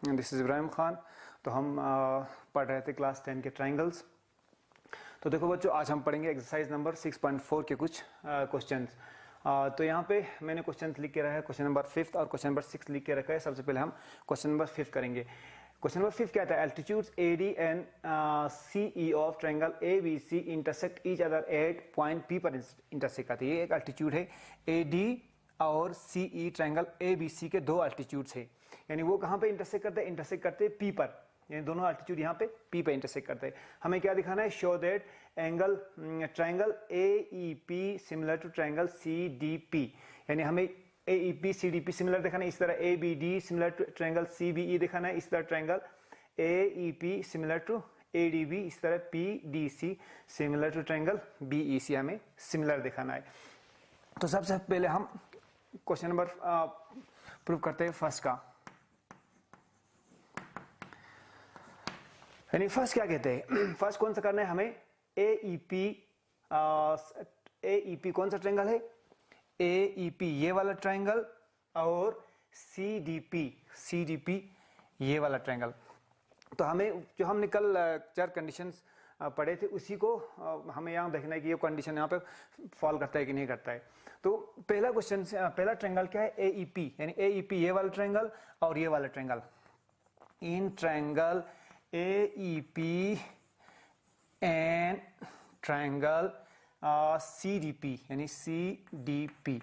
This is Ibrahim Khan. तो हम पढ़ रहे थे क्लास 10 के ट्राइंगल्स। तो देखो बच्चों, आज हम पढ़ेंगे एक्सरसाइज नंबर 6.4 के कुछ क्वेश्चंस। तो यहाँ पे मैंने क्वेश्चन लिख के रखा है, क्वेश्चन नंबर 5 और क्वेश्चन नंबर 6 लिख के रखा है। सबसे पहले हम क्वेश्चन नंबर 5 करेंगे। क्वेश्चन नंबर 5 क्या था? Altitudes AD and CE of triangle ABC intersect each other at point P पर इंटरसेक्ट करते हैं। ये एक एल्टीट्यूड है। AD और CE ट्रायंगल ABC के दो एल्टीट्यूड्स है, यानी वो कहाँ पे इंटरसेक्ट करते हैं? इंटरसेक्ट करते हैं P पर, यानी दोनों एल्टीट्यूड यहाँ पे P पे इंटरसेक्ट करते हैं। हमें क्या दिखाना है? Show that angle triangle AEP similar to triangle CDP, यानी हमें AEP CDP सिमिलर दिखाना है। इस तरह ABD similar to triangle CBE दिखाना है। इस तरह triangle AEP similar to ADB, इस तरह PDC similar to triangle BEC हमें सिमिलर दिखाना है। तो सबसे पहले हम क्वेश्चन नंबर प्रूव करते हैं फर्स्ट का। यानी फर्स्ट क्या कहते हैं? फर्स्ट कौन सा करना है हमें? AEP कौन सा ट्रायंगल है? AEP ये वाला ट्रायंगल और CDP ये वाला ट्रायंगल। तो हमें जो हमने कल चार कंडीशंस पढ़े थे उसी को हमें यहाँ देखना है कि ये कंडीशन यहाँ पे फॉल करता है कि नहीं करता है। तो पहला क्वेश्चन, पहला ट्रायंगल क्या है? AEP, यानी AEP ये वाला ट्रायंगल और ये वाला triangle. In triangle AEP and triangle CDP यानी CDP,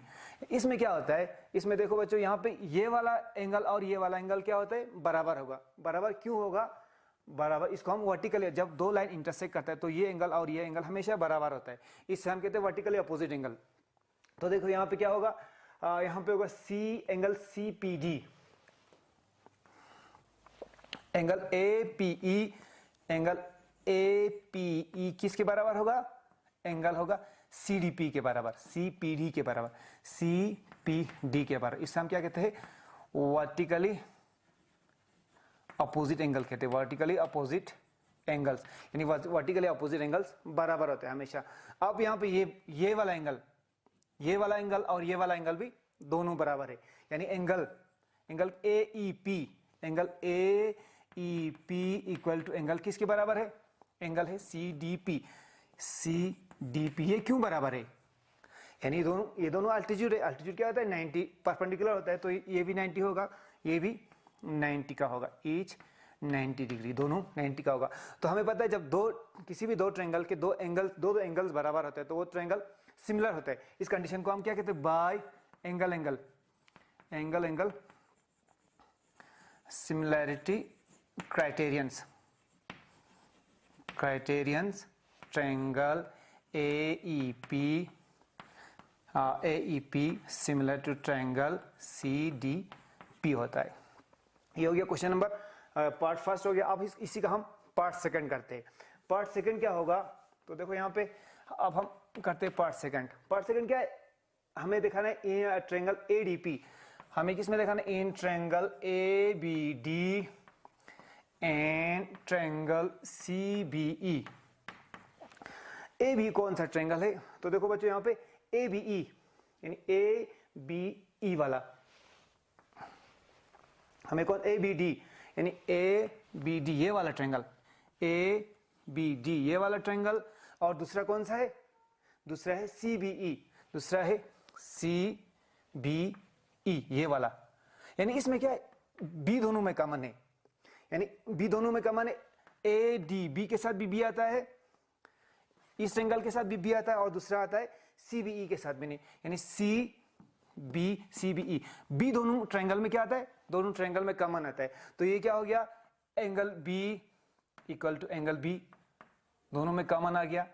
इसमें क्या होता है? इसमें देखो बच्चों, यहाँ पे ये वाला एंगल और ये वाला एंगल क्या होता है? बराबर होगा। बराबर क्यों होगा? बराबर, इसको हम वर्टिकली, जब दो लाइन इंटरसेक्ट करता है तो ये एंगल और ये एंगल हमेशा बराबर होता है। इससे हम कहते हैं वर्टिकली अपोजिट एंगल। तो देखो यहाँ पे क्या होगा? यहाँ पे होगा angle CPD, angle APE, angle APE किसके बराबर होगा? एंगल होगा CDP के बराबर, CPD के बराबर, CPD के बराबर। इससे हम क्या कहते हैं? वर्टिकली अपोजिट एंगल कहते हैं। वर्टिकली अपोजिट एंगल्स, यानी वर्टिकली अपोजिट एंगल्स बराबर होते हैं हमेशा। अब यहाँ पे ये वाला एंगल, ये वाला एंगल और ये वाला एंगल भी दोनों बराबर है, यानी angle AEP, angle AEP equal to angle किसके बराबर है? एंगल है CDP। ये क्यों बराबर है? यानी ये दोनों अल्टीट्यूड है। अल्टीट्यूड क्या होता है? 90 परपेंडिकुलर होता है, तो ये भी 90 होगा, ये भी 90 का होगा। ईच 90 डिग्री, दोनों 90 का होगा। तो हमें पता है जब किसी भी दो ट्रायंगल के दो एंगल्स बराबर होते हैं तो वो ट्रायंगल सिमिलर होता है। इस कंडीशन को हम क्या कहते हैं? By angle similarity criterions triangle AEP similar to triangle CDP होता है। ये हो गया क्वेश्चन नंबर पार्ट फर्स्ट हो गया। अब इसी का हम पार्ट सेकंड करते हैं। पार्ट सेकंड क्या होगा? तो देखो यहाँ पे अब हम करते हैं पार्ट सेकंड। पार्ट सेकंड क्या है? हमें दिखाना है ट्रायंगल ADP। हमें किसमें दिखाना है? In triangle ABD and triangle CBE। AB कौन सा ट्रायंगल है? तो देखो बच्चों यहाँ पे ABE, यानी ABE वाला। हमें कौन? ABD, यानी ABD ये वाला ट्रायंगल, ABD ये वाला ट्रायंगल। और दूसरा कौन सा है? दूसरा है CBE, दूसरा है CBE ये वाला। यानी इसमें क्या है? B दोनों में कॉमन है, यानी B दोनों में कॉमन है। ADB के साथ भी B आता है, इस ट्रायंगल के साथ भी B आता है, और दूसरा आता है CBE के साथ भी नहीं, यानी CBE। B दोनों ट्रायंगल में क्या आता है? दोनों ट्रायंगल में कॉमन आता है। तो ये क्या हो गया? Angle B equal to angle B, दोनों में कॉमन आ गया।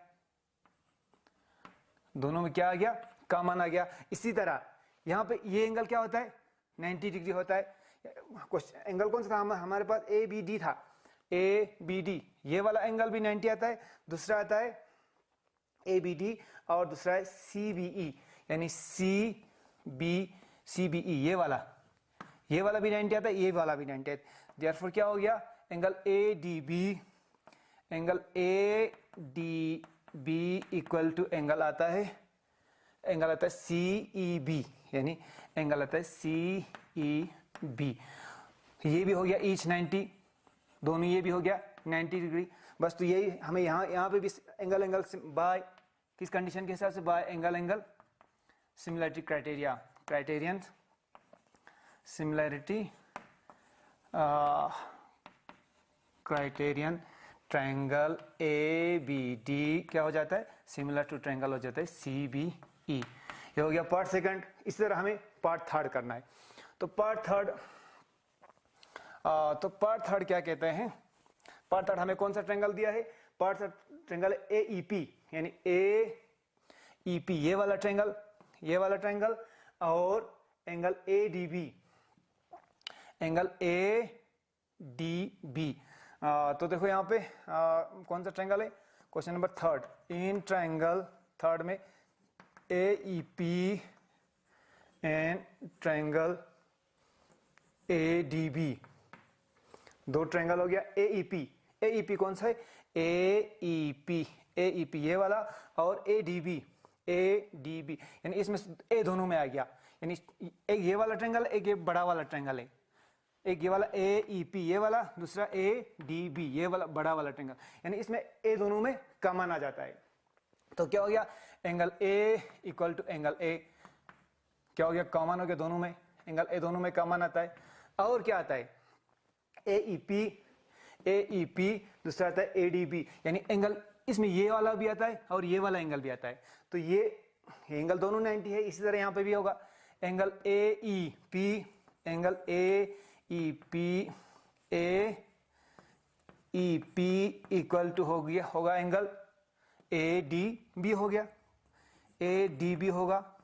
दोनों में क्या आ गया? कॉमन आ गया। इसी तरह यहां पे ये एंगल क्या होता है? 90 डिग्री होता है। एंगल कौन सा था? हमारे पास ABD था। ABD ये वाला एंगल भी 90 आता है। दूसरा आता है ABD और दूसरा है CBE, यानी CBE ये वाला भी 90 आता है, ये वाला भी 90 आता है। देयरफॉर क्या हो गया? Angle ADB equal to angle आता है CEB, यानी एंगल आता है CEB। ये भी हो गया ईच 90, दोनों ये भी हो गया 90 डिग्री। बस तो यही हमें यहाँ पे भी एंगल बाय किस कंडीशन के हिसाब से, by angle similarity criteria, criterion similarity criterion triangle A B D क्या हो जाता है, सिमिलर टू ट्रायंगल हो जाता है सी बी ई। ये हो गया पार्ट सेकंड। इसी तरह हमें पार्ट थर्ड करना है। तो पार्ट थर्ड क्या कहते हैं, पार्ट थर्ड हमें कौन सा ट्रायंगल दिया है, part third triangle A E P, यानी ए ई पी ये वाला ट्रायंगल और angle A D B, angle A D B. तो देखो यहाँ पे कौन सा ट्रायंगल है, question number third, in triangle third में A E P and triangle A D B, दो ट्रायंगल हो गया। ए ई पी कौन सा है, ए ई पी ये वाला और ए डी बी यानी इसमें ए दोनों में आ गया, यानी एक ये वाला ट्रायंगल, एक ये बड़ा वाला ट्रायंगल है, एक ये वाला ए ई पी ये वाला, दूसरा ए डी बी ये वाला बड़ा वाला ट्रायंगल, यानी इसमें ए दोनों में कॉमन आ जाता है। तो क्या हो गया, angle A equal to angle A क्या हो गया, कॉमन हो गया दोनों में, एंगल ए दोनों में कॉमन आता है। और क्या आता है, ए ई पी दूसरा आता है ए डी बी, यानी एंगल इसमें ये वाला भी आता है और ये वाला एंगल भी आता है। तो ये एंगल दोनों 90 है। इसी तरह यहाँ पे भी होगा, angle A E P, angle A E P equal to होगा एंगल ए डी बी हो गया, ए डी बी होगा,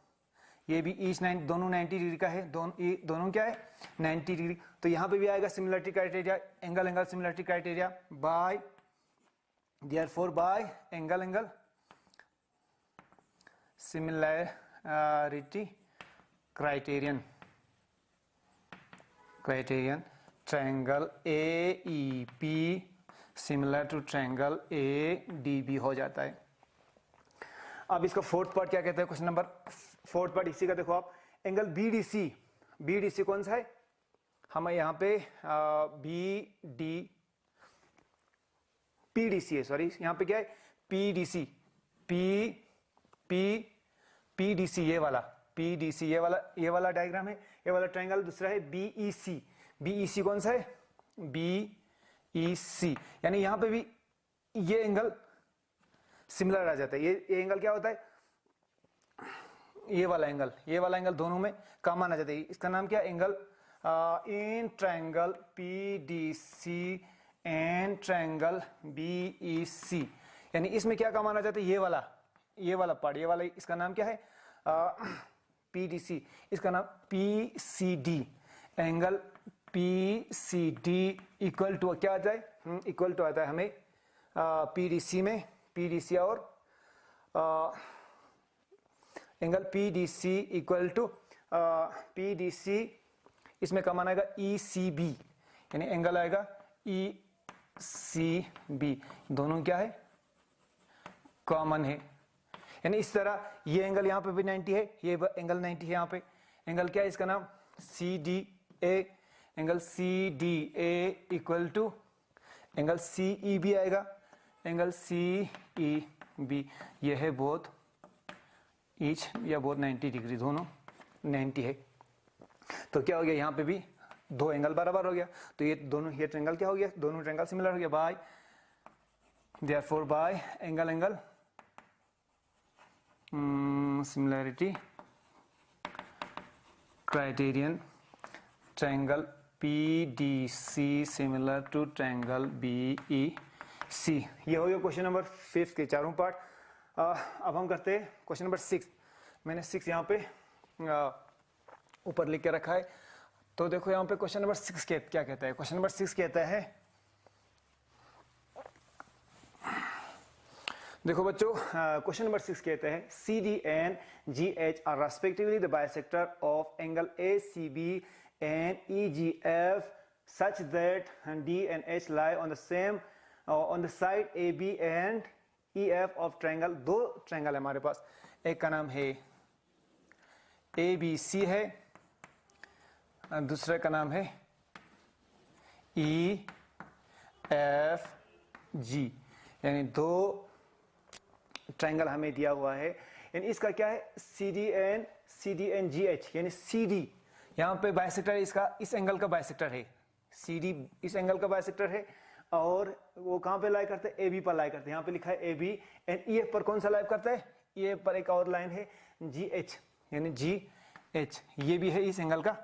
ये भी ईच 90 दोनों 90 डिग्री का है, दोनों क्या है 90 डिग्री। तो यहाँ पे भी आएगा similarity criteria, angle similarity criteria by, therefore by angle similarity criterion triangle A E P similar to triangle A D B हो जाता है। अब इसका फोर्थ पार्ट क्या कहते हैं, क्वेश्चन नंबर फोर्थ पार्ट इसी का देखो आप, एंगल बी डी सी कौन सा है, हमें यहाँ पे पी डी सी है, सॉरी यहाँ पे क्या है P D C, P D C ये वाला डायग्राम है, ये वाला ट्रायंगल। दूसरा है बी ई सी कौन सा है, बी ई सी, यानी यहाँ पे भी ये एंगल सिमिलर आ जाता है। ये एंगल क्या होता है, ये वाला एंगल दोनों में कॉमन आ जाता है। इसका नाम क्या, angle in triangle P D C and triangle B E C, यानी इसमें क्या कॉमन आ जाता है, ये वाला पार्ट, ये वाला, इसका नाम क्या है पी डी सी, इसका नाम P C D, angle P C D equal to क्या आता है, इक्वल टू आता है हमें पी डी सी में, पी डी सी और angle P D C equal to P D C, इसमें कॉमन आएगा ई सी बी, यानी एंगल आएगा ई सी बी, दोनों क्या है कॉमन है। यानी इस तरह ये एंगल यहाँ पे भी 90 है, ये एंगल 90 है यहाँ पे, एंगल क्या है इसका नाम C D A, angle C D A equal to angle C E B आएगा, एंगल सी ई बी, ये है बोथ ईच या बोथ 90 डिग्री, दोनों 90 है। तो क्या हो गया, यहाँ पे भी दो एंगल बराबर हो गया, तो ये दोनों, ये ट्रायंगल क्या हो गया, दोनों ट्रायंगल सिमिलर हो गया by, therefore by angle similarity criterion triangle P D C similar to triangle B E C. ये हो गया क्वेश्चन नंबर 5 के चारों पार्ट। अब हम करते हैं क्वेश्चन नंबर 6। मैंने 6 यहाँ पे ऊपर लिख के रखा है। तो देखो यहाँ पे क्वेश्चन नंबर 6 क्या कहता है, क्वेश्चन नंबर 6 कहता है, देखो बच्चों क्वेश्चन नंबर 6 कहते हैं C D and G H are respectively the bisector of angle A C B and E G F such that D and H lie on the same on the side A B and E F of triangle. दो triangle है हमारे पास, एक का नाम है A B सी है, दूसरे का नाम है ई एफ जी, यानी दो ट्रायंगल हमें दिया हुआ है, यानी इसका क्या है C D and G H, यानी सी डी यहाँ पे बाइसेक्टर इसका इस एंगल का बाइसेक्टर है, सी डी इस एंगल का बाइसेक्टर है, और वो कहाँ पे लाई करते हैं, ए बी पर लाई करते हैं। यहाँ पे लिखा है A B, and E F पर कौन सा लाई करता है, ई एफ पर एक और लाइन है जी एच, यानी जी एच, ये भी है इस एंगल का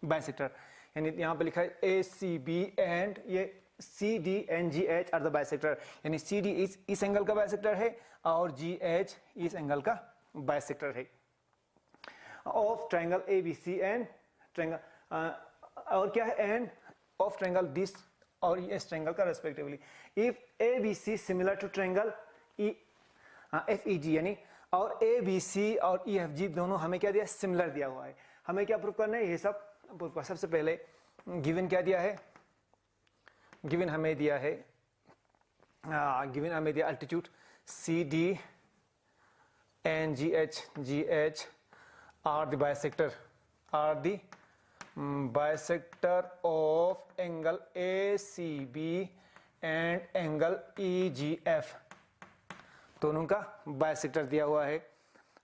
बाइसेक्टर। यानी यहाँ पे लिखा है ए सी बी एंड ये C D and G H are the bisector, यानी सी डी इस एंगल का बाइसेक्टर है और जी एच इस एंगल का बाइसेक्टर है of triangle A B C and triangle और क्या है एंड ऑफ ट्रायंगल दिस और इस ट्रायंगल का respectively. If A B C similar to triangle F E G, यानी और ए बी सी और ई एफ जी दोनों हमें क्या दिया, सिमिलर दिया हुआ है। हमें क्या प्रूव करना है, ये सब प्रूव करना। सबसे पहले गिवन क्या दिया है, गिवन हमें दिया है गिवन हमें दिया altitude C D and G H are the bisector of angle A C B and angle E G F, दोनों का बाइसेक्टर दिया हुआ है।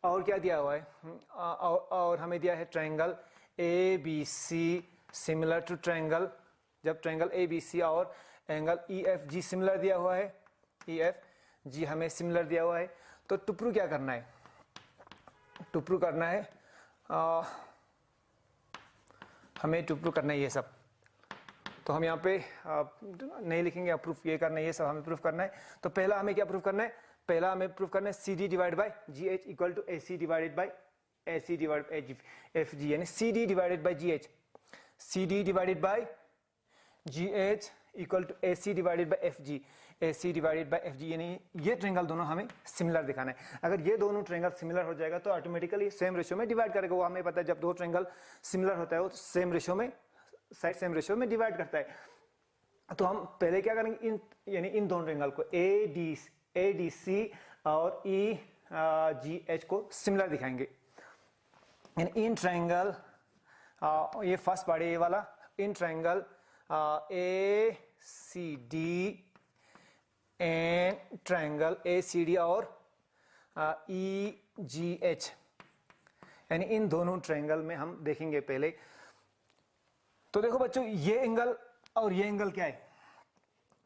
और क्या दिया हुआ है, और हमें दिया है triangle A B C similar to triangle, जब ट्रायंगल ए बी सी और angle E F G similar दिया हुआ है, ई एफ जी हमें सिमिलर दिया हुआ है, तो टू प्रूव क्या करना है, टू प्रूव करना है हमें टू प्रूव करना है ये सब। तो हम यहाँ पे नहीं लिखेंगे, प्रूफ ये करना है, ये सब हमें प्रूफ करना है। तो पहला हमें क्या प्रूफ करना है, पहला हमें प्रूफ करना है C D divide by G H equal to A C divided by F G, यानी C D divided by G H, C D divided by G H equal to A C divided by F G, A C divided by F G, यानी ये triangle दोनों हमें similar दिखाना है। अगर ये दोनों ट्रायंगल सिमिलर हो जाएगा तो ऑटोमेटिकली सेम रेशियो में डिवाइड करेगा। वो हमें पता है जब दो ट्रायंगल सिमिलर होता है वो सेम रेशियो में, साइड सेम रेशियो में डिवाइड करता है। तो हम पहले क्या करेंगे, यानी इन दोनों ट्रायंगल को ए डी सी और ई जी एच को सिमिलर दिखाएंगे। यानी इन ट्रायंगल ये फर्स्ट पार्ट है ये वाला, in triangle A C D and triangle A C D और ई जी एच, यानी इन दोनों ट्रायंगल में हम देखेंगे पहले। तो देखो बच्चों, ये एंगल और ये एंगल क्या है,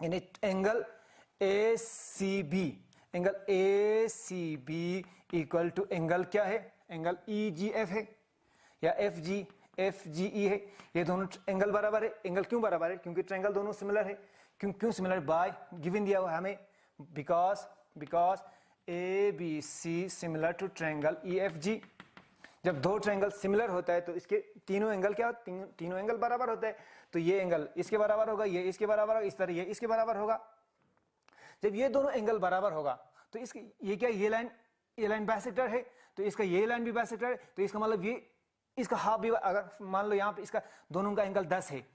यानी angle A C B, angle A C B equal to angle क्या है, एंगल ई जी एफ है या एफ जी ई है। ये दोनों एंगल बराबर है। एंगल क्यों बराबर है, क्योंकि ट्रायंगल दोनों सिमिलर है। क्यों सिमिलर, बाय गिवन दिया हुआ है हमें, because A B C similar to triangle E F G. जब दो ट्रायंगल सिमिलर होता है तो इसके तीनों एंगल क्या, तीनों एंगल बराबर होते हैं। तो ये एंगल इसके बराबर होगा, ये इसके बराबर होगा, इस तरह ये इसके बराबर होगा। जब ये दोनों एंगल बराबर होगा तो इसके ये क्या, ये लाइन बाइसेक्टर है, तो इसका ये लाइन भी बाइसेक्टर है। तो इसका मतलब ये इसका हाफ भी, अगर मान लो यहाँ पे इसका दोनों का एंगल 10 है,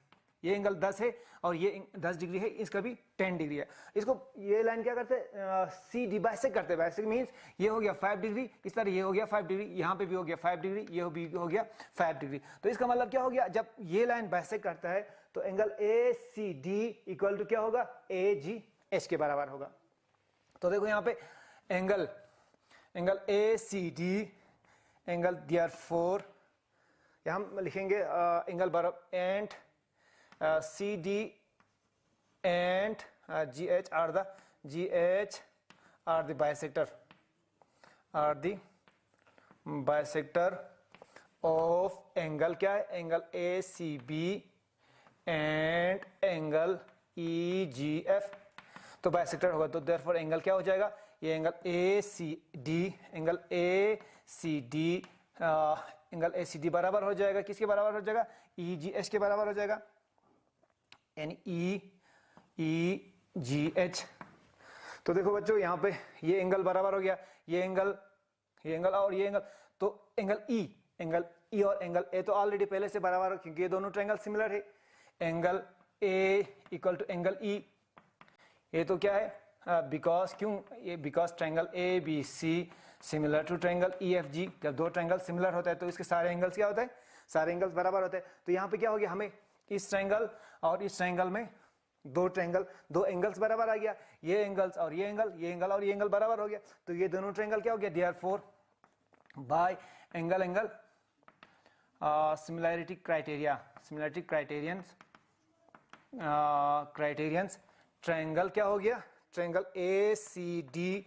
ये एंगल 10 है और ये 10 डिग्री है, इसका भी 10 डिग्री है। इसको ये लाइन क्या करते हैं, सी डी बाइसेक्ट करते हैं। बाइसेक्ट मींस ये हो गया 5 डिग्री, इस तरह ये हो गया 5 डिग्री, यहाँ पे भी हो गया 5 डिग्री, ये भी हो गया 5 डिग्री। तो इसका मतलब क्या हो गया, जब ये लाइन बाइसेक्ट करता है तो angle A C D equal to क्या होगा, ए जी एच के बराबर होगा। तो देखो यहाँ पे angle A C D angle therefore हम लिखेंगे एंगल बराबर and C D and G H are the bisector of angle क्या है, angle A C B and angle E G F. तो बाइसेक्टर होगा, तो देयरफॉर एंगल क्या हो जाएगा, ये एंगल ए सी डी बराबर हो जाएगा, किसके बराबर हो जाएगा, ई जी एच के बराबर हो जाएगा, यानी ई जी एच। तो देखो बच्चों यहाँ पे ये एंगल बराबर हो गया, ये एंगल और ये एंगल, तो एंगल ई और एंगल ए तो ऑलरेडी पहले से बराबर हो, क्योंकि ये दोनों ट्रायंगल सिमिलर है। Angle A equal to angle E, ये तो क्या है, because triangle A B C similar to triangle E F G. जब दो ट्रायंगल सिमिलर होता है तो इसके सारे एंगल्स क्या होता है, सारे एंगल्स बराबर होते हैं। तो यहाँ पे क्या हो गया, हमें इस ट्रायंगल और इस ट्रायंगल में दो एंगल्स बराबर आ गया, ये एंगल्स और ये एंगल और ये एंगल बराबर हो गया, तो ये दोनों ट्रायंगल क्या हो गया, therefore by angle similarity criterions triangle क्या हो गया, triangle ACD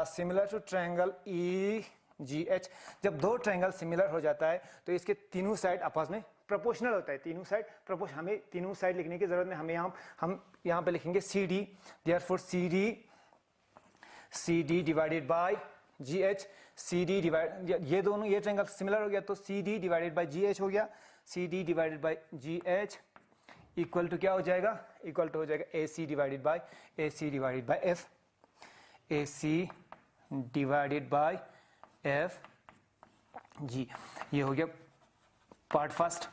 similar to triangle EGH। जब दो ट्रायंगल सिमिलर हो जाता है तो इसके तीनों साइड आपस में प्रोपोर्शनल होता है, तीनों साइड हमें तीनों साइड लिखने की जरूरत नहीं, हम यहाँ पे लिखेंगे CD, therefore CD divided by GH, CD divide ये दोनों ये ट्रायंगल सिमिलर हो गया तो CD डिवाइडेड बाय GH हो गया, CD divided by GH equal to क्या हो जाएगा, इक्वल टू हो जाएगा AC divided by F, AC divided by F G। ये हो गया पार्ट फर्स्ट।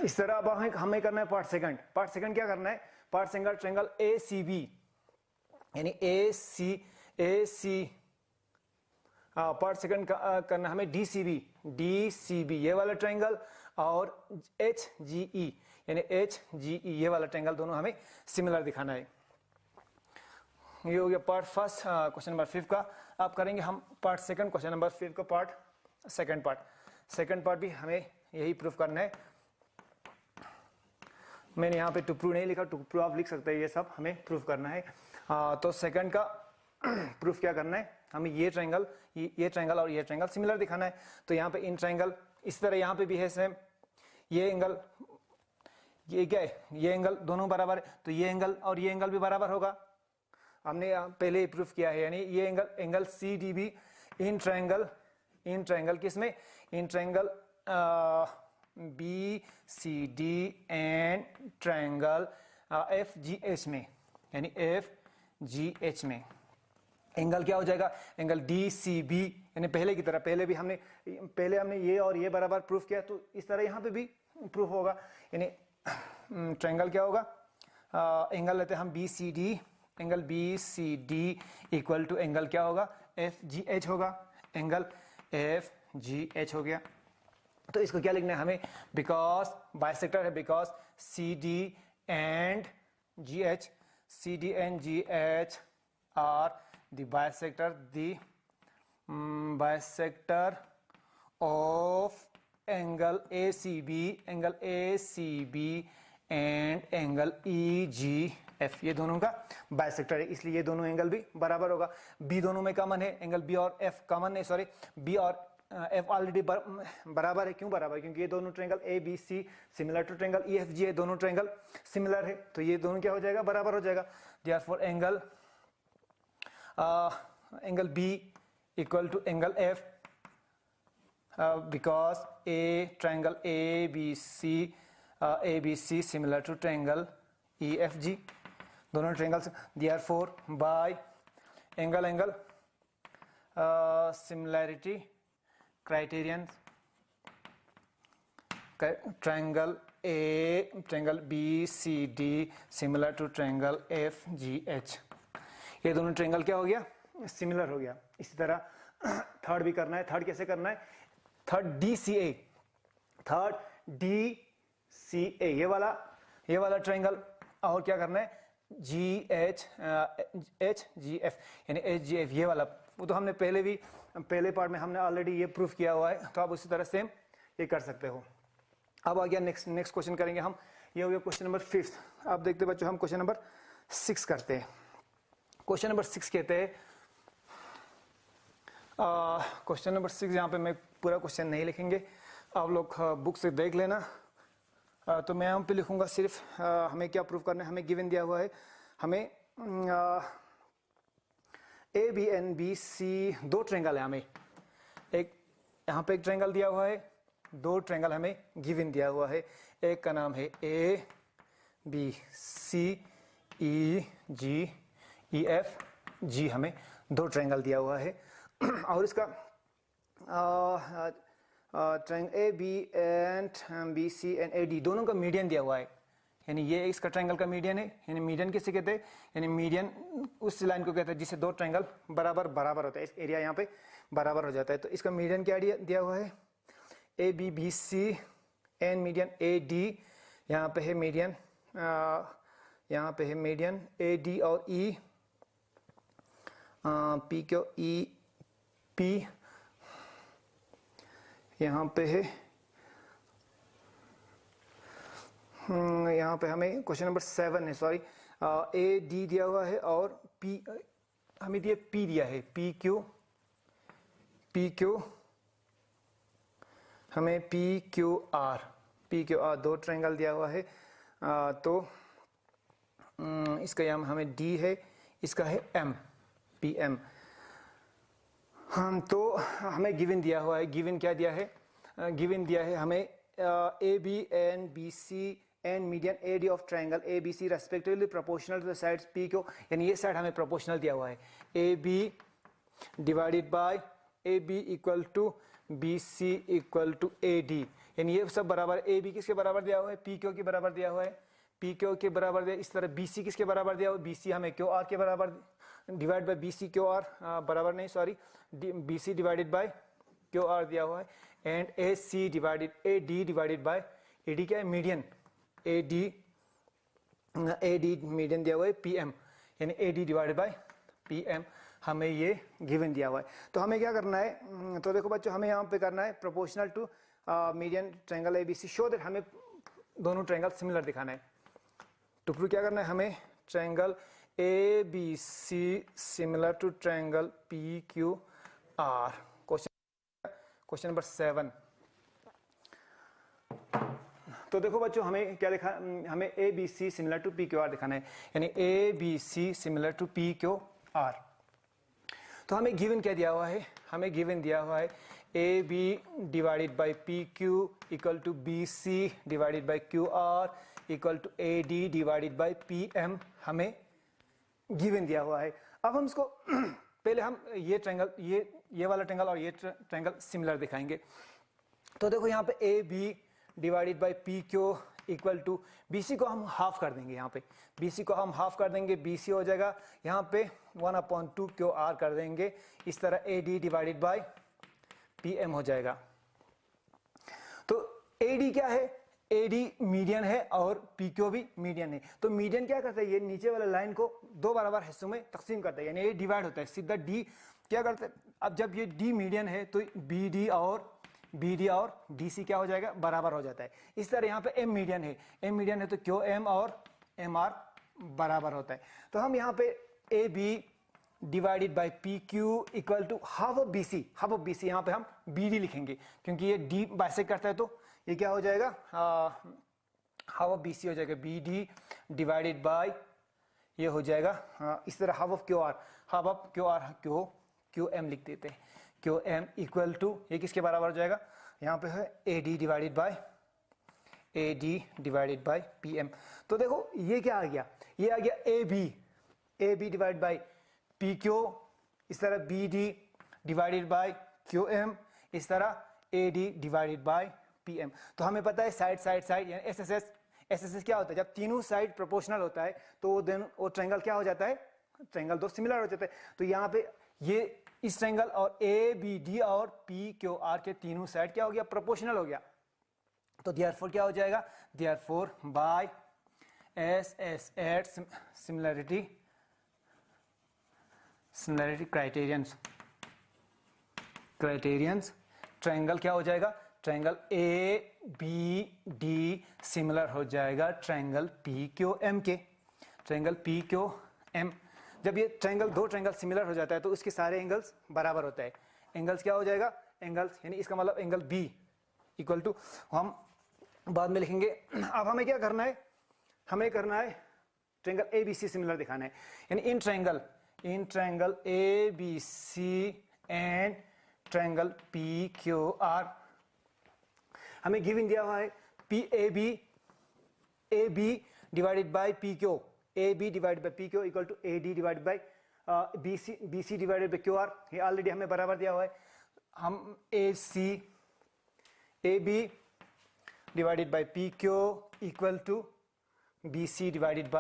इस तरह अब हमें करना है पार्ट सेकंड क्या करना है, पार्ट सेकंड ट्रायंगल ACB यानी AC पार्ट सेकंड करना हमें DCB ये वाला ट्रायंगल और HGE यानी HGE ये वाला ट्रायंगल दोनों हमें सिमिलर दिखाना है। ये हो गया पार्ट फर्स्ट क्वेश्चन नंबर 5 का। अब करेंगे हम पार्ट सेकंड क्वेश्चन नंबर 5 का सेकंड पार्ट भी हमें यही प्रूफ करना है। मैंने यहाँ पे टू प्रूव नहीं लिखा, टू प्रूव आप लिख सकते हैं, ये सब हमें प्रूफ करना है। तो सेकंड का प्रूफ क्या करना है, हमें ये ट्रायंगल और ये ट्रायंगल सिमिलर दिखाना है। तो यहाँ पे इन ट्रायंगल इस तरह यहाँ पे भी है सेम, ये एंगल ये क्या है, ये एंगल दोनों बराबर है तो ये एंगल और ये एंगल भी बराबर होगा, हमने पहले ही प्रूफ किया है। यानी ये एंगल CDB इन ट्रायंगल किसमें, in triangle BCD and triangle FGH में, यानी FGH में एंगल क्या हो जाएगा, एंगल DCB यानी पहले की तरह, पहले हमने ये और ये बराबर प्रूफ किया तो इस तरह यहाँ पे भी प्रूफ होगा। यानी ट्रायंगल क्या होगा, एंगल लेते हैं हम BCD, angle BCD equal to angle क्या होगा, FGH होगा, एंगल FGH हो गया। तो इसको क्या लिखना है हमें, बिकॉज बाइसेक्टर है, because CD and GH are the bisector of angle ACB and angle EGF, ये दोनों का बाइसेक्टर है, इसलिए ये दोनों एंगल भी बराबर होगा। B दोनों में कॉमन है, एंगल B और F कॉमन है, सॉरी B और F ऑलरेडी बराबर है। क्यों बराबर, क्योंकि ये दोनों triangle ABC similar to triangle EFG है, दोनों ट्रायंगल सिमिलर है, तो ये दोनों क्या हो जाएगा, बराबर हो जाएगा। Therefore angle B equal to angle F because triangle ABC similar to triangle EFG, दोनों triangles. Therefore by angle similarity criterion triangle BCD similar to triangle FGH, ये दोनों ट्रायंगल क्या हो गया, सिमिलर हो गया। इसी तरह थर्ड भी करना है। थर्ड कैसे करना है, थर्ड DCA ये वाला ट्रायंगल, और क्या करना है HGF यानी HGF ये वाला, वो तो हमने पहले पार्ट में हमने ऑलरेडी ये प्रूफ किया हुआ है, तो आप उसी तरह सेम ये कर सकते हो। अब आ गया नेक्स्ट क्वेश्चन करेंगे हम, ये हो गया क्वेश्चन नंबर 5। आप देखते बच्चों हम क्वेश्चन नंबर 6 करते हैं। क्वेश्चन नंबर 6 कहते हैं, क्वेश्चन नंबर 6 यहाँ पे मैं पूरा क्वेश्चन नहीं लिखेंगे, आप लोग बुक से देख लेना। तो मैं यहाँ पे लिखूंगा सिर्फ हमें क्या प्रूफ करना है, हमें गिवन दिया हुआ है, हमें ABNBC दो ट्रायंगल है, हमें एक यहाँ पे एक ट्रायंगल दिया हुआ है, दो ट्रायंगल हमें गिवन दिया हुआ है। एक का नाम है ABCEGEFG, हमें दो ट्रायंगल दिया हुआ है और इसका triangle AB and BC and AD दोनों का मीडियन दिया हुआ है। यानी ये इसका ट्रायंगल का मीडियन है, यानी मीडियन किसे कहते हैं, यानी मीडियन उस लाइन को कहते हैं जिससे दो ट्रायंगल बराबर होता है, इस एरिया यहाँ पे बराबर हो जाता है। तो इसका मीडियन क्या दिया हुआ है, ABBC and median A D, यहाँ पे है मीडियन, यहाँ पे है मीडियन ए डी और ई, पी क्यू ई पी, यहाँ पे है, यहाँ पे हमें क्वेश्चन नंबर 7 है, सॉरी, ए डी दिया हुआ है और पी हमें दिया, पी दिया है, पी क्यू हमें पी क्यू आर दो ट्रायंगल दिया हुआ है। तो इसका यहाँ हमें डी है, इसका है एम, पी एम। तो हमें गिवन दिया हुआ है, गिवन क्या दिया है, गिवन दिया है हमें A B and B C and median A D of triangle A B C respectively proportional to the sides P Q, यानी ये साइड हमें प्रोपोर्शनल दिया हुआ है, A B divided by A B equal to B C equal to A D, यानी ये सब बराबर, ए बी किसके बराबर दिया हुआ है, पी क्यू के बराबर दिया हुआ है, पी क्यू के बराबर दिया, इस तरह बी सी किसके बराबर दिया हुआ है, बी सी हमें क्यू आर के बराबर, divide by B C Q R, बराबर नहीं sorry, B C divided by Q R दिया हुआ है, and A C divided A D divided by A D क्या है, मीडियन, ए डी मीडियन दिया हुआ है पी एम, यानी A D divided by P M, हमें ये गिवन दिया हुआ है। तो हमें क्या करना है, तो देखो बच्चों हमें यहाँ पे करना है proportional to median triangle ABC, show that हमें दोनों ट्रायंगल सिमिलर दिखाना है। टू प्रूव क्या करना है, हमें triangle A B C similar to triangle P Q R, question number 7। तो देखो बच्चों हमें क्या लिखा, हमें A B C similar to P Q R दिखाना है, यानी A B C similar to P Q R. तो हमें गिवन क्या दिया हुआ है, हमें गिवन दिया हुआ है A B divided by P Q equal to B C divided by Q R equal to A D divided by P M, हमें गिवन दिया हुआ है। अब हम इसको पहले हम ये ट्रायंगल, ये वाला ट्रायंगल और ये ट्रायंगल सिमिलर दिखाएंगे। तो देखो यहाँ पे A B divided by P Q equal to, B C को हम हाफ कर देंगे, यहाँ पे बी सी को हम हाफ कर देंगे, बी सी हो जाएगा यहाँ पे 1/2 क्यू आर कर देंगे, इस तरह A D divided by P M हो जाएगा। तो ए डी क्या है, ए डी मीडियन है और पी क्यू भी मीडियन है। तो मीडियन क्या करता है, ये नीचे वाले लाइन को दो बराबर हिस्सों में तकसीम करता है, यानी ये डिवाइड होता है, सीधा डी क्या करता है, अब जब ये डी मीडियन है तो बी डी और डी सी क्या हो जाएगा, बराबर हो जाता है। इस तरह यहाँ पे एम मीडियन है तो क्यू एम और एम आर बराबर होता है। तो हम यहाँ पे A B divided by P Q equal to half of B C, यहाँ पे हम बी डी लिखेंगे क्योंकि ये डी बाइसेक्ट करता है, तो ये क्या हो जाएगा, हाफ ऑफ बी सी हो जाएगा, बी डी डिवाइडेड बाई ये हो जाएगा इस तरह half of Q R Q M लिख देते हैं, क्यू एम इक्वल टू ये किसके बराबर हो जाएगा, यहाँ पे है A D divided by P M. तो देखो ये क्या आ गया, ये आ गया A B divide by P Q, इस तरह B D divided by Q M, इस तरह A D divided by P M. तो हमें पता है साइड यानी एस एस एस क्या होता है, जब तीनों साइड प्रोपोर्शनल होता है तो वो ट्रायंगल क्या हो जाता है, ट्रायंगल दो सिमिलर हो जाता है। तो यहाँ पे ये इस ट्रायंगल और ए बी डी और पी क्यू आर के तीनों साइड क्या हो गया, प्रोपोर्शनल हो गया। तो देयरफॉर क्या हो जाएगा, therefore by S S at similarity criterions triangle क्या हो जाएगा, triangle A B D similar हो जाएगा ट्रायंगल पी क्यू एम के, ट्रायंगल पी क्यू एम। जब ये ट्रायंगल दो ट्रायंगल सिमिलर हो जाता है तो उसके सारे एंगल्स बराबर होता है। एंगल्स क्या हो जाएगा, एंगल्स यानी इसका मतलब एंगल बी इक्वल टू, हम बाद में लिखेंगे। अब हमें क्या करना है, हमें करना है triangle A B C similar दिखाना है, यानी इन triangle A B C and triangle P Q R हमें गिवन दिया हुआ है P A B divided by P Q, A B divide by P Q equal to A D divide by B C divided by Q R, ये already हमें बराबर दिया हुआ है। हम A B divided by P Q equal to B C divided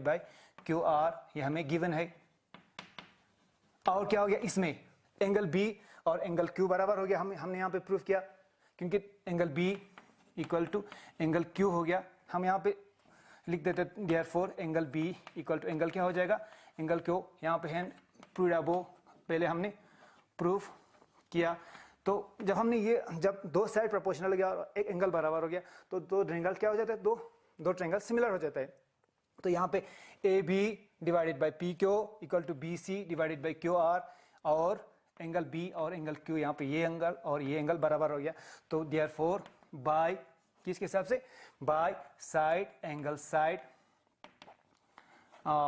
by Q R, ये हमें given है। और क्या हो गया, इसमें एंगल बी और एंगल क्यू बराबर हो गया, हमने यहाँ पे प्रूफ किया क्योंकि angle B equal to angle Q हो गया। हम यहाँ पे लिख देते therefore angle B equal to angle क्या हो जाएगा, एंगल क्यू। यहाँ पे है प्रूव अबव, पहले हमने प्रूफ किया। तो जब हमने ये जब दो साइड प्रोपोर्शनल हो गया और एक एंगल बराबर हो गया तो दो ट्रायंगल क्या हो जाता है, दो ट्रायंगल सिमिलर हो जाता है। तो यहाँ पे A B divided by P Q equal to B C divided by Q R, और एंगल बी और एंगल क्यू यहाँ पे ये एंगल और ये एंगल बराबर हो गया। तो देयरफॉर बाय किसके हिसाब से, बाय साइड एंगल साइड